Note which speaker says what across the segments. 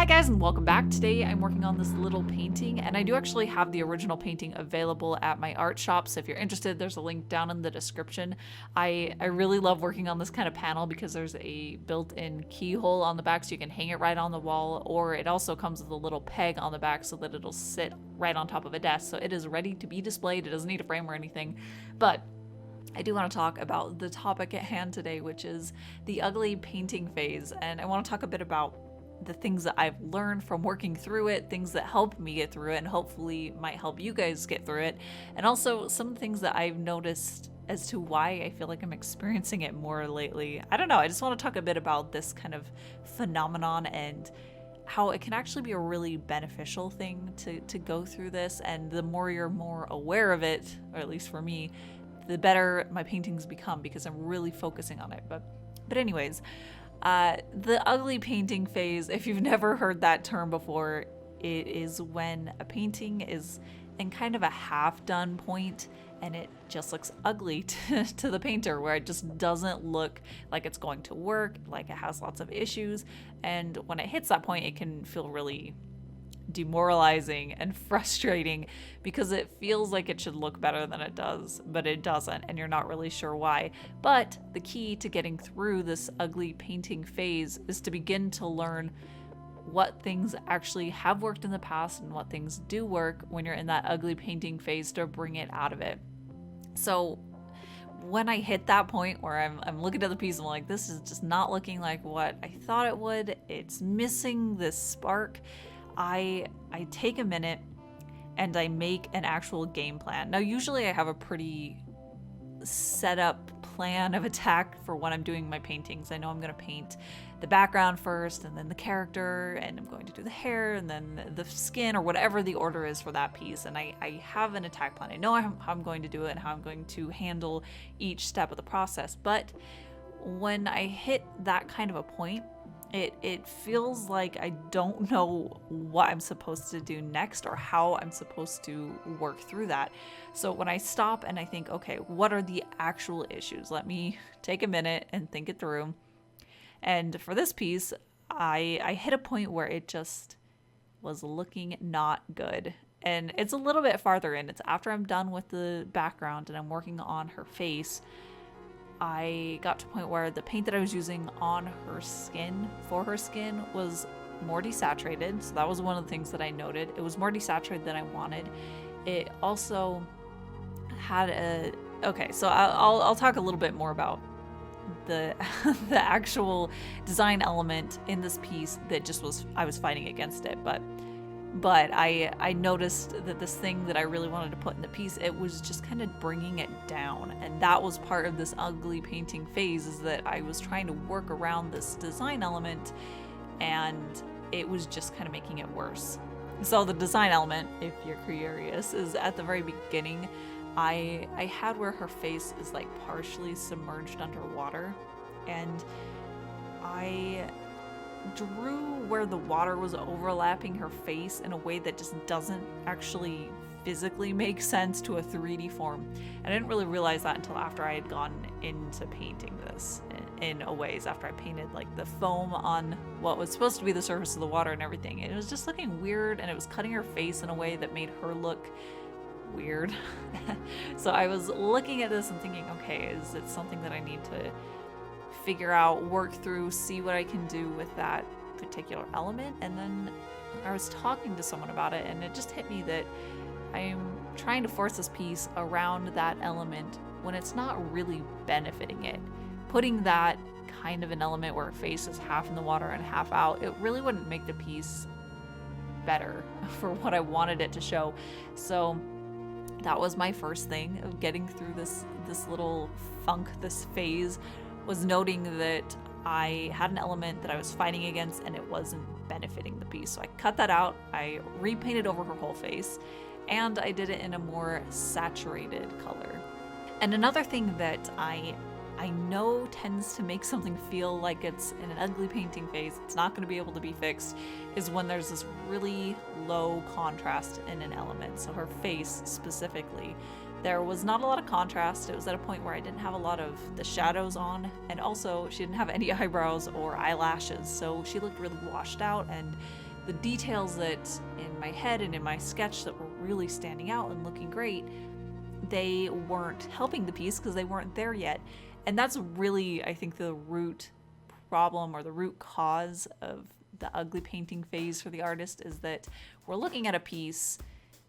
Speaker 1: Hi guys and welcome back. Today I'm working on this little painting and I do actually have the original painting available at my art shop, so if you're interested there's a link down in the description. I really love working on this kind of panel because there's a built-in keyhole on the back so you can hang it right on the wall, or it also comes with a little peg on the back so that it'll sit right on top of a desk, so it is ready to be displayed. It doesn't need a frame or anything. But I do want to talk about the topic at hand today, which is the ugly painting phase, and I want to talk a bit about the things that I've learned from working through it, things that helped me get through it and hopefully might help you guys get through it, and also some of the things that I've noticed as to why I feel like I'm experiencing it more lately. I don't know, I just want to talk a bit about this kind of phenomenon and how it can actually be a really beneficial thing to go through this, and the more you're more aware of it, or at least for me, the better my paintings become because I'm really focusing on it. But anyways, the ugly painting phase, if you've never heard that term before, it is when a painting is in kind of a half-done point and it just looks ugly to the painter, where it just doesn't look like it's going to work, like it has lots of issues, and when it hits that point it can feel really demoralizing and frustrating because it feels like it should look better than it does, but it doesn't, and you're not really sure why. But the key to getting through this ugly painting phase is to begin to learn what things actually have worked in the past and what things do work when you're in that ugly painting phase to bring it out of it. So when I hit that point where I'm looking at the piece, I'm like, this is just not looking like what I thought it would, it's missing this spark, I take a minute and I make an actual game plan. Now, usually I have a pretty set up plan of attack for when I'm doing my paintings. I know I'm going to paint the background first and then the character, and I'm going to do the hair and then the skin, or whatever the order is for that piece. And I have an attack plan. I know how I'm going to do it and how I'm going to handle each step of the process. But when I hit that kind of a point, it feels like I don't know what I'm supposed to do next or how I'm supposed to work through that. So when I stop and I think, okay, what are the actual issues? Let me take a minute and think it through. And for this piece, I hit a point where it just was looking not good. And it's a little bit farther in. It's after I'm done with the background and I'm working on her face. I got to a point where the paint that I was using on her skin, for her skin, was more desaturated. So that was one of the things that I noted. It was more desaturated than I wanted. It also had okay, so I'll talk a little bit more about the the actual design element in this piece that just was, I was fighting against it, but I noticed that this thing that I really wanted to put in the piece, it was just kind of bringing it down. And that was part of this ugly painting phase, is that I was trying to work around this design element and it was just kind of making it worse. So the design element, if you're curious, is at the very beginning. I had where her face is like partially submerged underwater, and I drew where the water was overlapping her face in a way that just doesn't actually physically make sense to a 3D form. And I didn't really realize that until after I had gone into painting this in a ways, after I painted like the foam on what was supposed to be the surface of the water and everything. It was just looking weird, and it was cutting her face in a way that made her look weird. So I was looking at this and thinking, okay, is it something that I need to figure out, work through, see what I can do with that particular element? And then I was talking to someone about it, and it just hit me that I'm trying to force this piece around that element when it's not really benefiting it. Putting that kind of an element where her face is half in the water and half out, it really wouldn't make the piece better for what I wanted it to show. So that was my first thing of getting through this little funk, this phase, was noting that I had an element that I was fighting against and it wasn't benefiting the piece. So I cut that out, I repainted over her whole face, and I did it in a more saturated color. And another thing that I know tends to make something feel like it's in an ugly painting phase, it's not going to be able to be fixed, is when there's this really low contrast in an element. So her face specifically, there was not a lot of contrast. It was at a point where I didn't have a lot of the shadows on, and also she didn't have any eyebrows or eyelashes, so she looked really washed out, and the details that in my head and in my sketch that were really standing out and looking great, they weren't helping the piece because they weren't there yet. And that's really, I think, the root problem or the root cause of the ugly painting phase for the artist, is that we're looking at a piece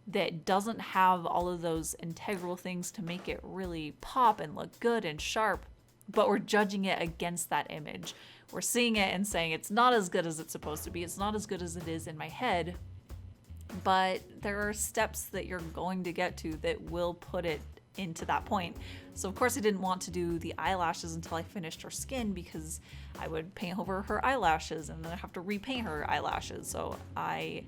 Speaker 1: that doesn't have all of those integral things to make it really pop and look good and sharp, but we're judging it against that image. We're seeing it and saying it's not as good as it's supposed to be. It's not as good as it is in my head. But there are steps that you're going to get to that will put it into that point. So of course I didn't want to do the eyelashes until I finished her skin, because I would paint over her eyelashes and then I'd have to repaint her eyelashes. So I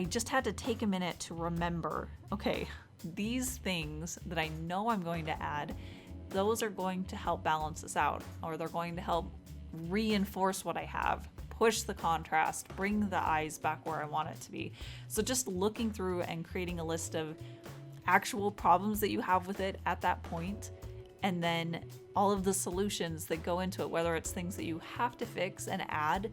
Speaker 1: just had to take a minute to remember, okay, these things that I know I'm going to add, those are going to help balance this out, or they're going to help reinforce what I have, push the contrast, bring the eyes back where I want it to be. So just looking through and creating a list of actual problems that you have with it at that point, and then all of the solutions that go into it, whether it's things that you have to fix and add,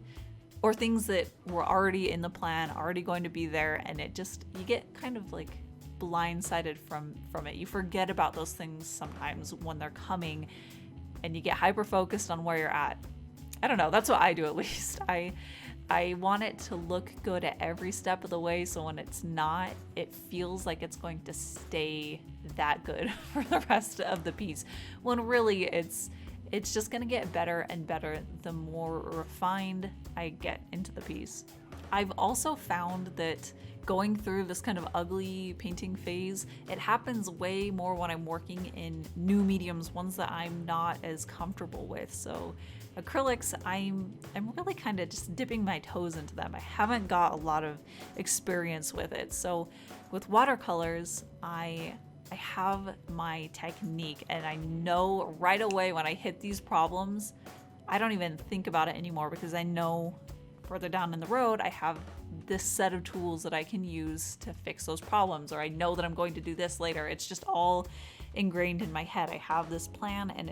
Speaker 1: or things that were already in the plan, already going to be there, and it just, you get kind of like blindsided from it. You forget about those things sometimes when they're coming, and you get hyper focused on where you're at. I don't know, that's what I do at least. I want it to look good at every step of the way, so when it's not, it feels like it's going to stay that good for the rest of the piece, when really it's just gonna get better and better the more refined I get into the piece. I've also found that going through this kind of ugly painting phase, it happens way more when I'm working in new mediums, ones that I'm not as comfortable with. So acrylics, I'm really kind of just dipping my toes into them. I haven't got a lot of experience with it. So with watercolors, I have my technique, and I know right away when I hit these problems, I don't even think about it anymore, because I know further down in the road I have this set of tools that I can use to fix those problems, or I know that I'm going to do this later. It's just all ingrained in my head. I have this plan, and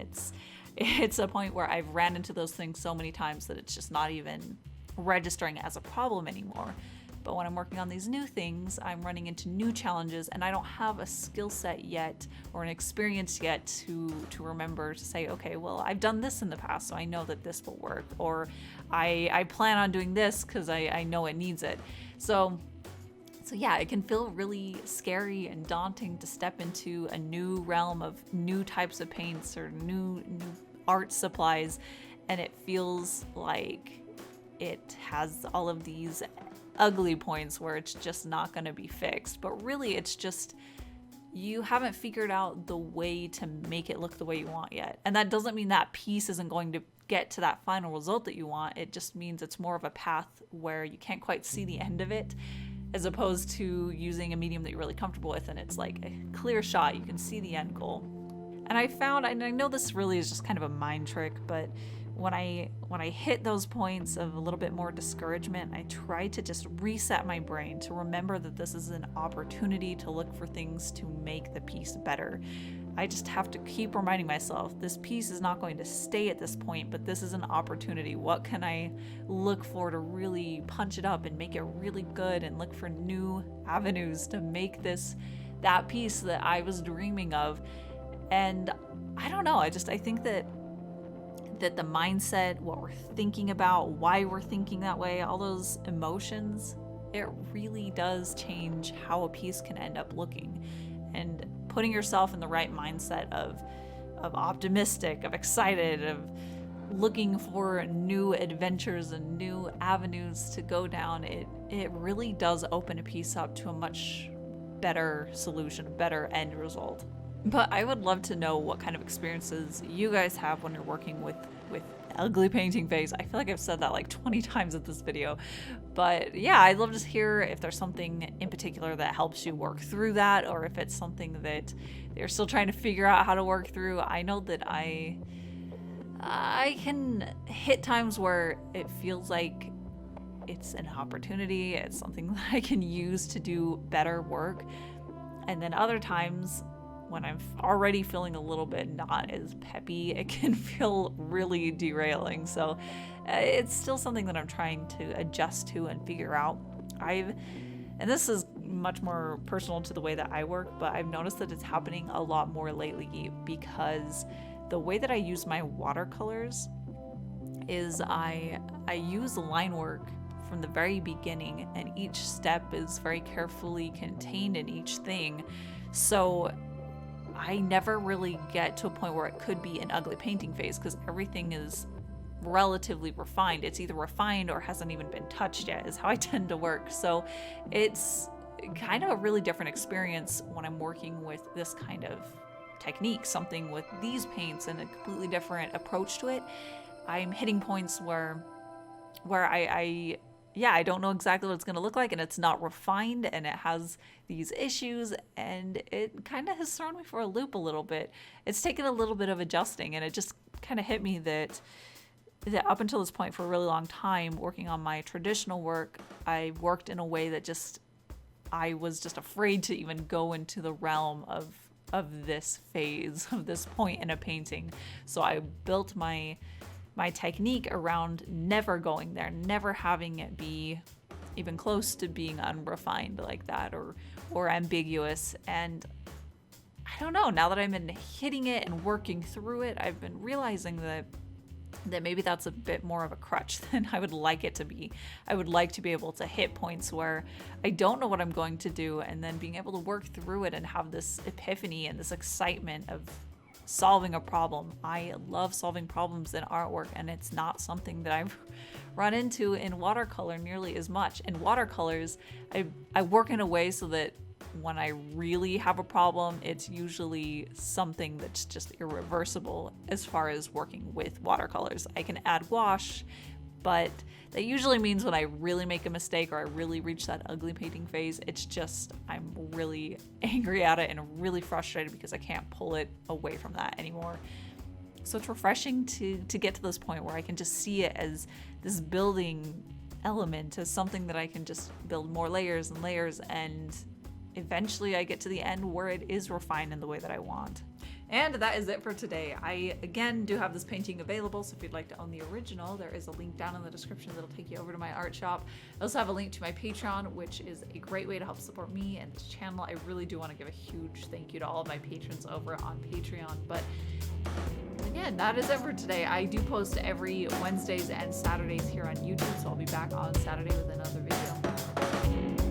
Speaker 1: it's a point where I've ran into those things so many times that it's just not even registering as a problem anymore. But when I'm working on these new things, I'm running into new challenges, and I don't have a skill set yet or an experience yet to remember to say, okay, well, I've done this in the past, so I know that this will work, or I plan on doing this because I know it needs it. So yeah, it can feel really scary and daunting to step into a new realm of new types of paints or new art supplies, and it feels like it has all of these ugly points where it's just not going to be fixed. But really, it's just you haven't figured out the way to make it look the way you want yet. And that doesn't mean that piece isn't going to get to that final result that you want. It just means it's more of a path where you can't quite see the end of it, as opposed to using a medium that you're really comfortable with and it's like a clear shot, you can see the end goal. And I found, and I know this really is just kind of a mind trick, but when I hit those points of a little bit more discouragement, I try to just reset my brain to remember that this is an opportunity to look for things to make the piece better. I just have to keep reminding myself, this piece is not going to stay at this point, but this is an opportunity. What can I look for to really punch it up and make it really good, and look for new avenues to make this that piece that I was dreaming of? And I don't know, I think that the mindset, what we're thinking about, why we're thinking that way, all those emotions, it really does change how a piece can end up looking. And putting yourself in the right mindset of optimistic, of excited, of looking for new adventures and new avenues to go down, it really does open a piece up to a much better solution, a better end result. But I would love to know what kind of experiences you guys have when you're working with ugly painting phase. I feel like I've said that like 20 times in this video. But yeah, I'd love to hear if there's something in particular that helps you work through that, or if it's something that you're still trying to figure out how to work through. I know that I can hit times where it feels like it's an opportunity, it's something that I can use to do better work. And then other times, when I'm already feeling a little bit not as peppy, it can feel really derailing. So it's still something that I'm trying to adjust to and figure out. And this is much more personal to the way that I work, but I've noticed that it's happening a lot more lately because the way that I use my watercolors is I use line work from the very beginning, and each step is very carefully contained in each thing. So I never really get to a point where it could be an ugly painting phase because everything is relatively refined. It's either refined or hasn't even been touched yet, is how I tend to work. So it's kind of a really different experience when I'm working with this kind of technique, something with these paints and a completely different approach to it. I'm hitting points where I don't know exactly what it's going to look like, and it's not refined, and it has these issues, and it kind of has thrown me for a loop a little bit. It's taken a little bit of adjusting, and it just kind of hit me that up until this point for a really long time, working on my traditional work, I worked in a way that I was just afraid to even go into the realm of this phase, of this point in a painting. So I built my technique around never going there, never having it be even close to being unrefined like that or ambiguous. And I don't know, now that I'm been hitting it and working through it, I've been realizing that maybe that's a bit more of a crutch than I would like it to be. I would like to be able to hit points where I don't know what I'm going to do, and then being able to work through it and have this epiphany and this excitement of solving a problem. I love solving problems in artwork, and it's not something that I've run into in watercolor nearly as much. In watercolors, I work in a way so that when I really have a problem, it's usually something that's just irreversible as far as working with watercolors. I can add gouache, but that usually means when I really make a mistake or I really reach that ugly painting phase, it's just I'm really angry at it and really frustrated because I can't pull it away from that anymore. So it's refreshing to get to this point where I can just see it as this building element, as something that I can just build more layers and layers, and eventually I get to the end where it is refined in the way that I want. And that is it for today. I, again, do have this painting available, so if you'd like to own the original, there is a link down in the description that'll take you over to my art shop. I also have a link to my Patreon, which is a great way to help support me and this channel. I really do want to give a huge thank you to all of my patrons over on Patreon. But again, that is it for today. I do post every Wednesdays and Saturdays here on YouTube, so I'll be back on Saturday with another video.